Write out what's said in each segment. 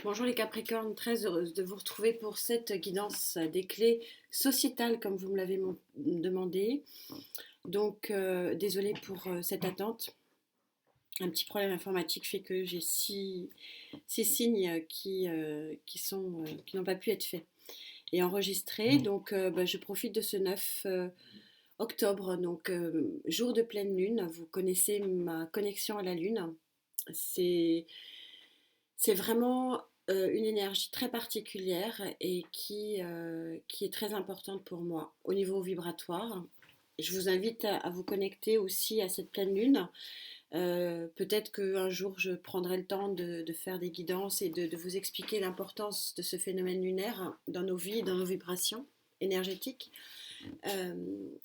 Bonjour les Capricornes, très heureuse de vous retrouver pour cette guidance des clés sociétales comme vous me l'avez demandé. Donc, désolée pour cette attente. Un petit problème informatique fait que j'ai six signes qui n'ont pas pu être faits et enregistrés. Donc, je profite de ce 9 octobre, donc jour de pleine lune. Vous connaissez ma connexion à la lune. C'est C'est vraiment une énergie très particulière et qui est très importante pour moi au niveau vibratoire. Je vous invite à vous connecter aussi à cette pleine lune. Peut-être qu'un jour je prendrai le temps de faire des guidances et de vous expliquer l'importance de ce phénomène lunaire dans nos vies, dans nos vibrations énergétiques. Euh,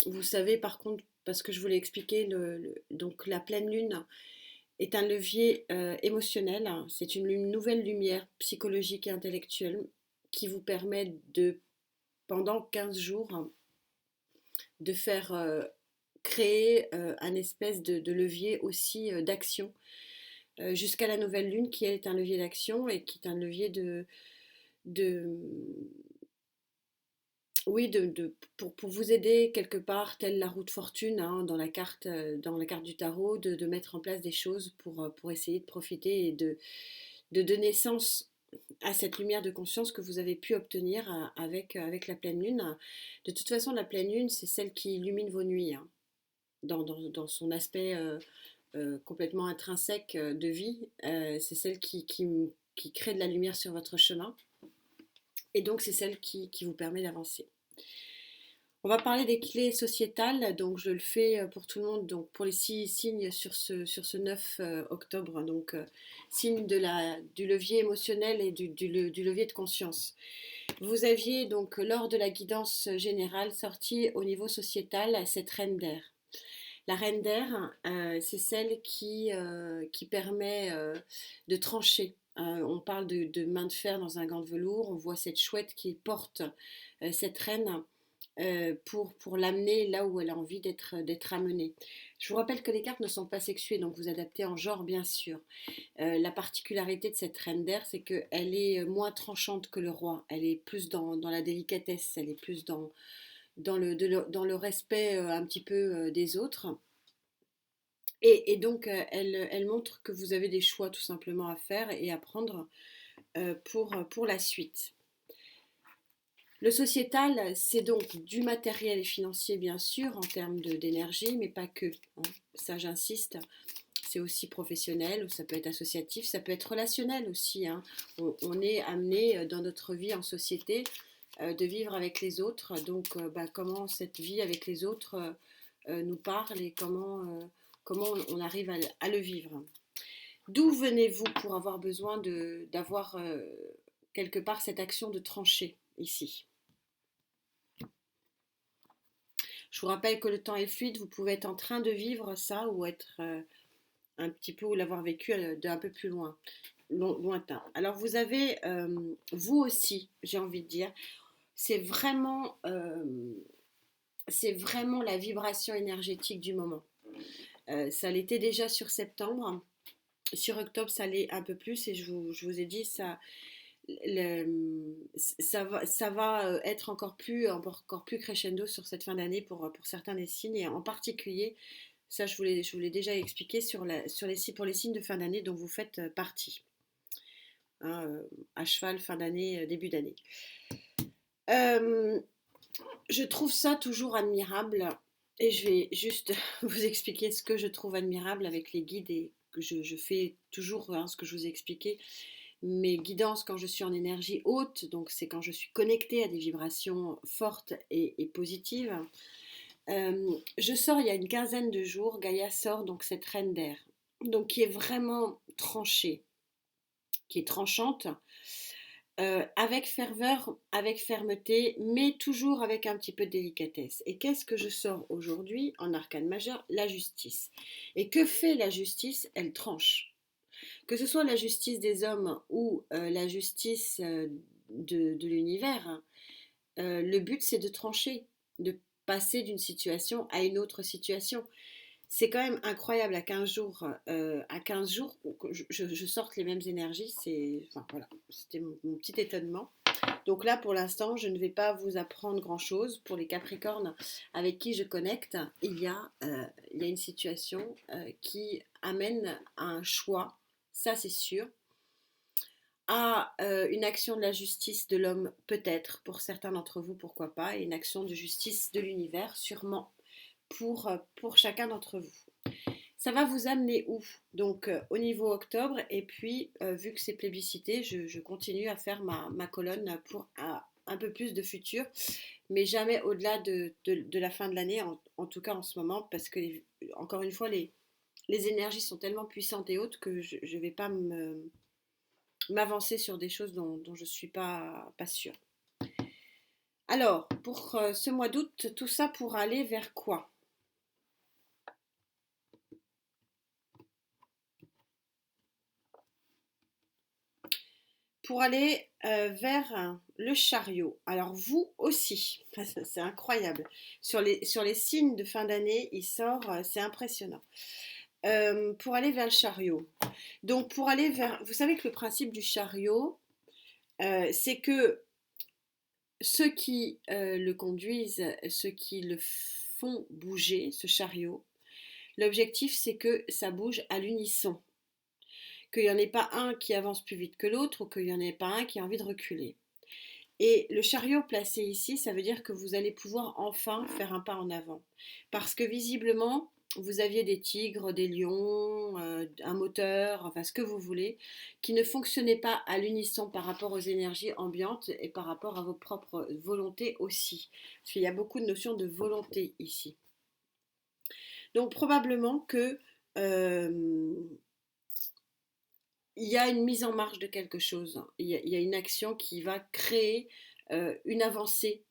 Vous savez par contre, parce que je vous l'ai expliqué, donc la pleine lune est un levier émotionnel. C'est une nouvelle lumière psychologique et intellectuelle qui vous permet pendant 15 jours, de faire créer un espèce de levier aussi d'action jusqu'à la nouvelle lune qui elle, est un levier d'action et qui est un levier de oui, pour vous aider quelque part, telle la roue de fortune dans la carte du tarot, de mettre en place des choses pour essayer de profiter et de donner sens à cette lumière de conscience que vous avez pu obtenir avec la pleine lune. De toute façon, la pleine lune, c'est celle qui illumine vos nuits, hein, dans son aspect complètement intrinsèque de vie. C'est celle qui crée de la lumière sur votre chemin. Et donc, c'est celle qui vous permet d'avancer. On va parler des clés sociétales, donc je le fais pour tout le monde, donc pour les 6 signes sur ce 9 octobre, donc signe du levier émotionnel et du levier de conscience. Vous aviez donc lors de la guidance générale sorti au niveau sociétal cette reine d'air. La reine d'air, c'est celle qui permet de trancher. On parle de main de fer dans un gant de velours, on voit cette chouette qui porte cette reine pour l'amener là où elle a envie d'être amenée. Je vous rappelle que les cartes ne sont pas sexuées, donc vous adaptez en genre bien sûr. La particularité de cette reine d'air, c'est qu'elle est moins tranchante que le roi. Elle est plus dans la délicatesse, elle est plus dans le respect un petit peu des autres. Et donc, elle montre que vous avez des choix tout simplement à faire et à prendre pour la suite. Le sociétal, c'est donc du matériel et financier, bien sûr, en termes d'énergie, mais pas que, hein. Ça, j'insiste. C'est aussi professionnel, ça peut être associatif, ça peut être relationnel aussi, hein. On est amené dans notre vie en société de vivre avec les autres. Donc, comment cette vie avec les autres nous parle et comment on arrive à le vivre. D'où venez-vous pour avoir besoin d'avoir quelque part cette action de trancher ici? Je vous rappelle que le temps est fluide, vous pouvez être en train de vivre ça ou être un petit peu ou l'avoir vécu d'un peu plus lointain. Alors vous avez, vous aussi, j'ai envie de dire, c'est vraiment, euh, c'est vraiment la vibration énergétique du moment. Ça l'était déjà sur septembre. Sur octobre, ça l'est un peu plus et je vous ai dit, ça va être encore plus crescendo sur cette fin d'année pour certains des signes et en particulier, ça je vous l'ai déjà expliqué pour les signes de fin d'année dont vous faites partie, hein, à cheval, fin d'année, début d'année. Euh, je trouve ça toujours admirable et je vais juste vous expliquer ce que je trouve admirable avec les guides et que je fais toujours, hein, ce que je vous ai expliqué. Mes guidances quand je suis en énergie haute, donc c'est quand je suis connectée à des vibrations fortes et positives. Je sors il y a une quinzaine de jours, Gaïa sort donc cette reine d'air, donc qui est vraiment tranchée, qui est tranchante, avec ferveur, avec fermeté, mais toujours avec un petit peu de délicatesse. Et qu'est-ce que je sors aujourd'hui en arcane majeur? La justice. Et que fait la justice? Elle tranche. Que ce soit la justice des hommes ou la justice de l'univers, hein, le but c'est de trancher, de passer d'une situation à une autre situation. c'est quand même incroyable à 15 jours que je sorte les mêmes énergies. Enfin, voilà, c'était mon petit étonnement. Donc là, pour l'instant, je ne vais pas vous apprendre grand-chose. Pour les Capricornes avec qui je connecte, il y a une situation qui amène à un choix, ça c'est sûr, à une action de la justice de l'homme, peut-être, pour certains d'entre vous, pourquoi pas, et une action de justice de l'univers, sûrement, pour chacun d'entre vous. Ça va vous amener où? Donc au niveau octobre, et puis vu que c'est plébiscité, je continue à faire ma colonne pour un peu plus de futur, mais jamais au-delà de la fin de l'année, en tout cas en ce moment, parce que encore une fois, les énergies sont tellement puissantes et hautes que je ne vais pas m'avancer sur des choses dont je ne suis pas sûre. Alors, pour ce mois d'août, tout ça pour aller vers quoi? Pour aller vers le chariot. Alors vous aussi, c'est incroyable. Sur les signes de fin d'année, il sort, c'est impressionnant. Pour aller vers le chariot. Donc pour aller vers... Vous savez que le principe du chariot, c'est que ceux qui le conduisent, ceux qui le font bouger, ce chariot, l'objectif c'est que ça bouge à l'unisson. Qu'il n'y en ait pas un qui avance plus vite que l'autre ou qu'il n'y en ait pas un qui a envie de reculer. Et le chariot placé ici, ça veut dire que vous allez pouvoir enfin faire un pas en avant. Parce que visiblement, vous aviez des tigres, des lions, un moteur, enfin ce que vous voulez, qui ne fonctionnaient pas à l'unisson par rapport aux énergies ambiantes et par rapport à vos propres volontés aussi. Parce qu'il y a beaucoup de notions de volonté ici. Donc probablement que il y a une mise en marche de quelque chose. Il y a une action qui va créer une avancée.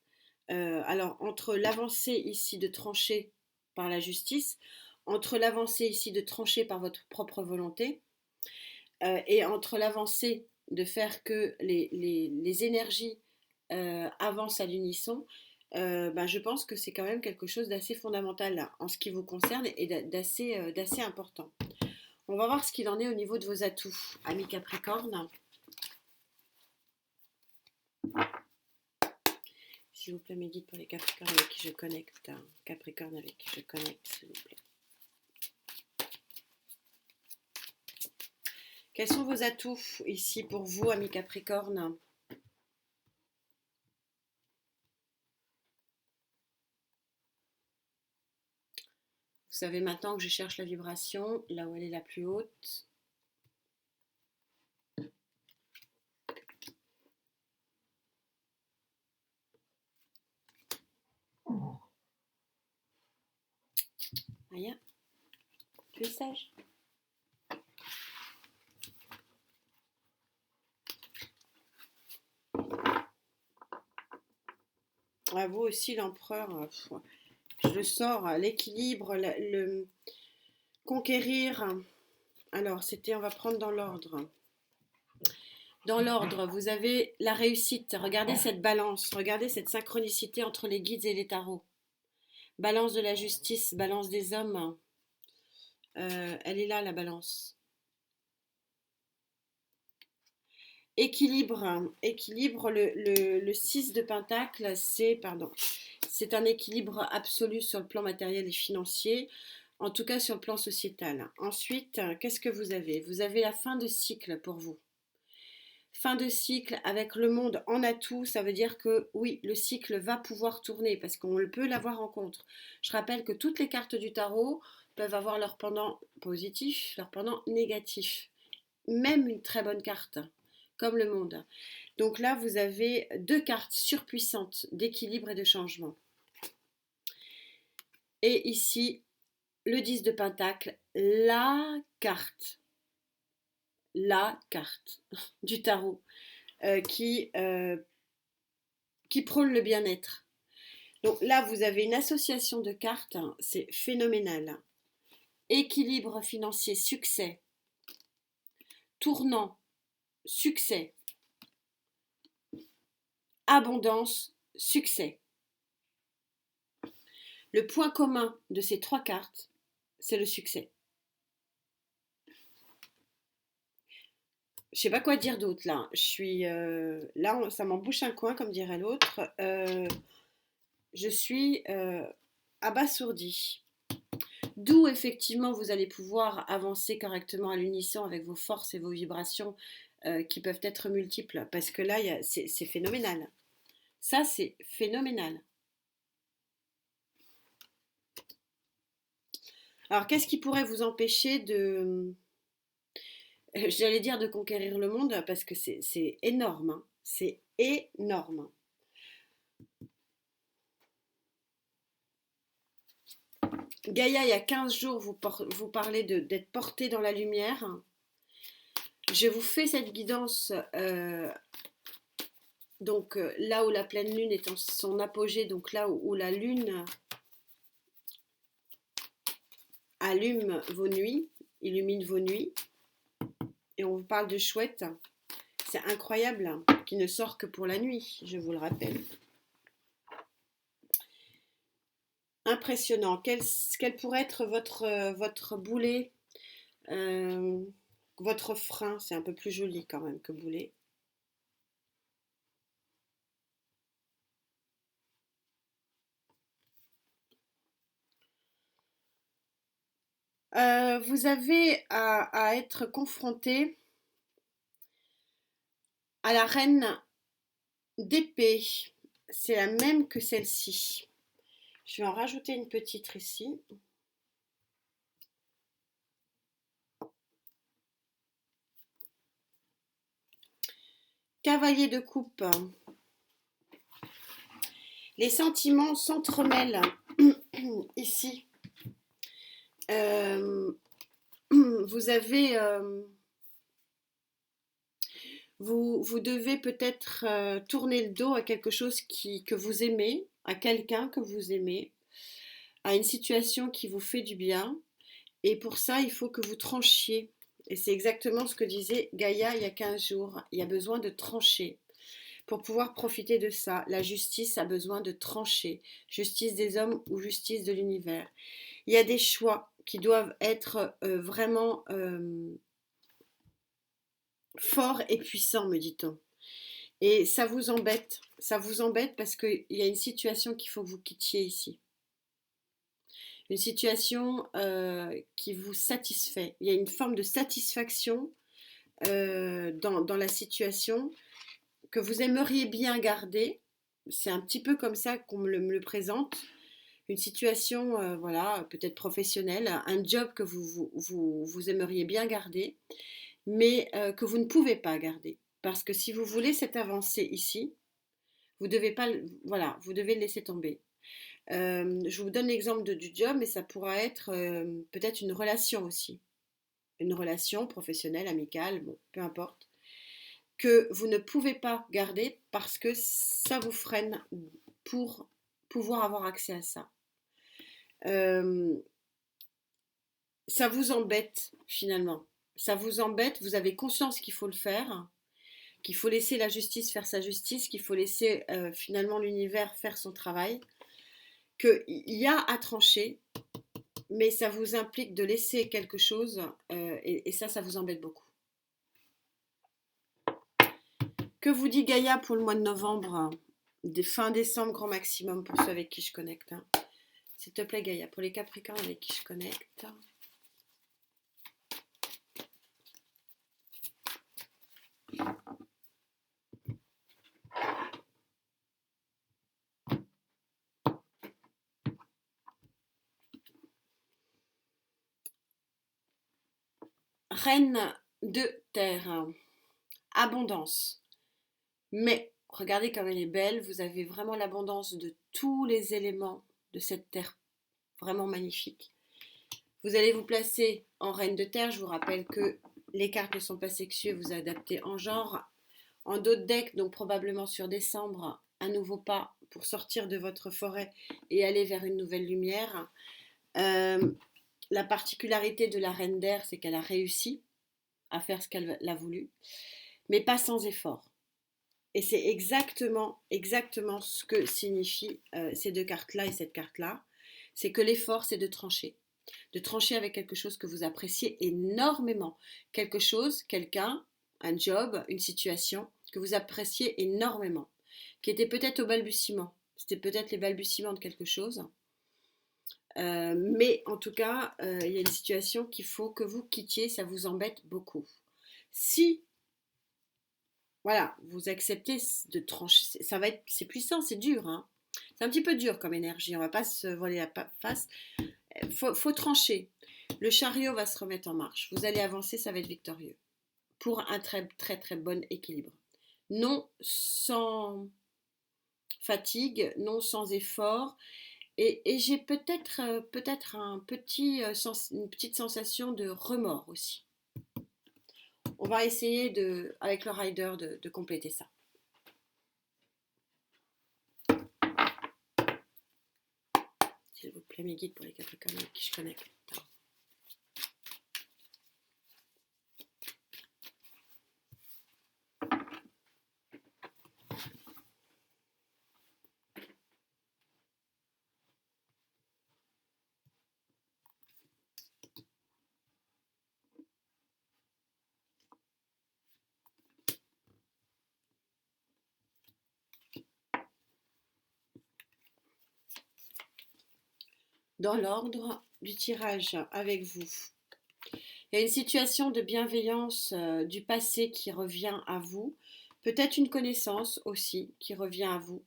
Alors, entre l'avancée ici de trancher par la justice, entre l'avancée ici de trancher par votre propre volonté, et entre l'avancée de faire que les énergies avancent à l'unisson, ben, je pense que c'est quand même quelque chose d'assez fondamental là, en ce qui vous concerne et d'assez important. On va voir ce qu'il en est au niveau de vos atouts, amis Capricorne. S'il vous plaît, mes guides pour les Capricornes avec qui je connecte. Capricorne avec qui je connecte, s'il vous plaît. Quels sont vos atouts ici pour vous, amis Capricorne? Vous savez maintenant que je cherche la vibration là où elle est la plus haute. Aya, tu es sage. À vous aussi, l'empereur. Je le sors, l'équilibre, le conquérir. Alors, on va prendre dans l'ordre. Dans l'ordre, vous avez la réussite. Regardez cette balance, regardez cette synchronicité entre les guides et les tarots. Balance de la justice, balance des hommes. Elle est là, la balance. Équilibre, le 6 de Pentacle, c'est un équilibre absolu sur le plan matériel et financier, en tout cas sur le plan sociétal. Ensuite, qu'est-ce que vous avez? Vous avez la fin de cycle pour vous. Fin de cycle avec le monde en atout, ça veut dire que oui, le cycle va pouvoir tourner parce qu'on peut l'avoir en contre. Je rappelle que toutes les cartes du tarot peuvent avoir leur pendant positif, leur pendant négatif. Même une très bonne carte, comme le monde. Donc là, vous avez deux cartes surpuissantes d'équilibre et de changement. Et ici, le 10 de Pentacle, la carte du tarot qui prône le bien-être. Donc là, vous avez une association de cartes, c'est phénoménal. Équilibre financier, succès. Tournant, succès. Abondance, succès. Le point commun de ces trois cartes, c'est le succès. Je sais pas quoi dire d'autre là. Je suis là, ça m'embouche un coin, comme dirait l'autre. Je suis abasourdie. D'où effectivement vous allez pouvoir avancer correctement à l'unisson avec vos forces et vos vibrations qui peuvent être multiples. Parce que là, c'est phénoménal. Ça, c'est phénoménal. Alors, qu'est-ce qui pourrait vous empêcher de, j'allais dire de conquérir le monde, parce que c'est énorme, hein. C'est énorme. Gaïa, il y a 15 jours, vous parlez d'être porté dans la lumière. Je vous fais cette guidance donc là où la pleine lune est en son apogée, donc là où la lune allume vos nuits, illumine vos nuits. Et on vous parle de chouette. C'est incroyable, hein, qui ne sort que pour la nuit, je vous le rappelle. Impressionnant. Quel pourrait être votre boulet, votre frein? C'est un peu plus joli quand même que boulet. Vous avez à être confronté à la reine d'épée. C'est la même que celle-ci. Je vais en rajouter une petite ici. Cavalier de coupe. Les sentiments s'entremêlent ici. Vous avez... vous devez peut-être tourner le dos à quelque chose que vous aimez, à quelqu'un que vous aimez, à une situation qui vous fait du bien. Et pour ça, il faut que vous tranchiez. Et c'est exactement ce que disait Gaïa il y a 15 jours. Il y a besoin de trancher. Pour pouvoir profiter de ça, la justice a besoin de trancher. Justice des hommes ou justice de l'univers. Il y a des choix qui doivent être vraiment forts et puissants, me dit-on. Et ça vous embête parce qu'il y a une situation qu'il faut que vous quittiez ici. Une situation qui vous satisfait. Il y a une forme de satisfaction dans la situation que vous aimeriez bien garder. C'est un petit peu comme ça qu'on me le présente. Une situation, voilà, peut-être professionnelle, un job que vous aimeriez bien garder, mais que vous ne pouvez pas garder. Parce que si vous voulez cette avancée ici, vous devez pas, voilà, vous devez le laisser tomber. Je vous donne l'exemple du job, mais ça pourra être peut-être une relation aussi. Une relation professionnelle, amicale, bon, peu importe, que vous ne pouvez pas garder parce que ça vous freine pour pouvoir avoir accès à ça. Ça vous embête finalement. Ça vous embête, vous avez conscience qu'il faut le faire, qu'il faut laisser la justice faire sa justice, qu'il faut laisser finalement l'univers faire son travail, qu'il y a à trancher, mais ça vous implique de laisser quelque chose et ça vous embête beaucoup. Que vous dit Gaïa pour le mois de novembre, fin décembre grand maximum pour ceux avec qui je connecte, hein. S'il te plaît Gaïa, pour les Capricornes avec qui je connecte. Reine de terre, abondance. Mais regardez comme elle est belle, vous avez vraiment l'abondance de tous les éléments de cette terre vraiment magnifique. Vous allez vous placer en reine de terre, je vous rappelle que les cartes ne sont pas sexuées, vous adaptez en genre. En dos de deck, donc probablement sur décembre, un nouveau pas pour sortir de votre forêt et aller vers une nouvelle lumière. La particularité de la reine d'air, c'est qu'elle a réussi à faire ce qu'elle a voulu, mais pas sans effort. Et c'est exactement ce que signifient ces deux cartes-là et cette carte-là. C'est que l'effort, c'est de trancher. de trancher avec quelque chose que vous appréciez énormément. Quelque chose, quelqu'un, un job, une situation que vous appréciez énormément, qui était peut-être au balbutiement. C'était peut-être les balbutiements de quelque chose. Mais en tout cas, il y a une situation qu'il faut que vous quittiez, ça vous embête beaucoup. Si, voilà, vous acceptez de trancher, ça va être, c'est puissant, c'est dur, hein. C'est un petit peu dur comme énergie, on va pas se voiler la face. Faut trancher. Le chariot va se remettre en marche. Vous allez avancer, ça va être victorieux. Pour un très très très bon équilibre. Non sans fatigue, non sans effort. Et j'ai peut-être une petite sensation de remords aussi. On va essayer avec le rider de compléter ça. S'il vous plaît, mes guides pour les Capricornes qui je connecte. Dans l'ordre du tirage avec vous. Il y a une situation de bienveillance du passé qui revient à vous, peut-être une connaissance aussi qui revient à vous,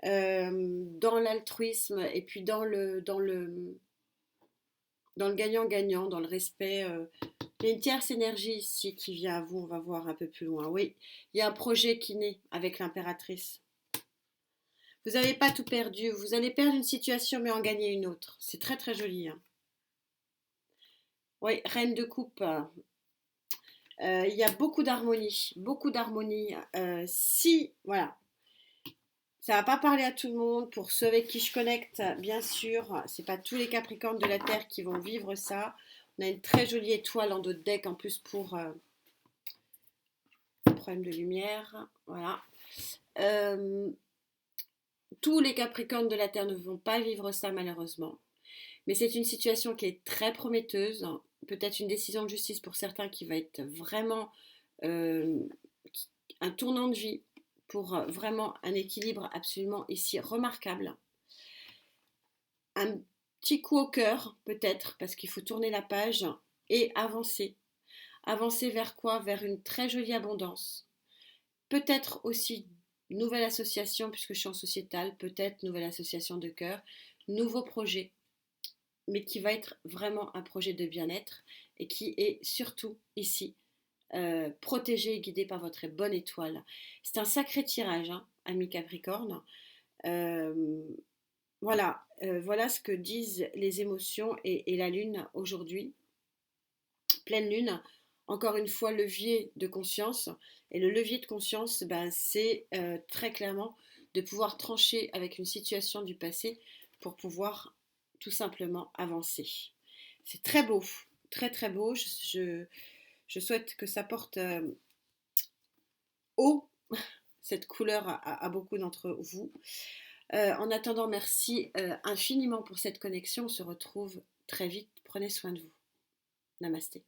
dans l'altruisme et puis dans le gagnant-gagnant, dans le respect. Il y a une tierce énergie ici qui vient à vous, on va voir un peu plus loin. Oui, il y a un projet qui naît avec l'impératrice. Vous n'avez pas tout perdu, vous allez perdre une situation mais en gagner une autre. C'est très très joli. Hein. Oui, reine de coupe. Il y a beaucoup d'harmonie, beaucoup d'harmonie. Si, voilà, ça va pas parler à tout le monde. Pour ceux avec qui je connecte, bien sûr, c'est pas tous les Capricornes de la Terre qui vont vivre ça. On a une très jolie étoile en dos de deck en plus pour problème de lumière. Voilà. Tous les Capricornes de la Terre ne vont pas vivre ça malheureusement. Mais c'est une situation qui est très prometteuse. Peut-être une décision de justice pour certains qui va être vraiment euh, un tournant de vie pour vraiment un équilibre absolument ici remarquable. Un petit coup au cœur peut-être parce qu'il faut tourner la page et avancer. Avancer vers quoi? Vers une très jolie abondance. Peut-être aussi nouvelle association puisque je suis en sociétal, peut-être nouvelle association de cœur, nouveau projet, mais qui va être vraiment un projet de bien-être et qui est surtout ici protégé et guidé par votre bonne étoile. C'est un sacré tirage, hein, ami Capricorne. Euh, voilà ce que disent les émotions et la lune aujourd'hui. Pleine lune, encore une fois, levier de conscience. Et le levier de conscience, ben, c'est très clairement de pouvoir trancher avec une situation du passé pour pouvoir tout simplement avancer. C'est très beau, très très beau. Je souhaite que ça porte haut cette couleur à beaucoup d'entre vous. En attendant, merci infiniment pour cette connexion. On se retrouve très vite. Prenez soin de vous. Namasté.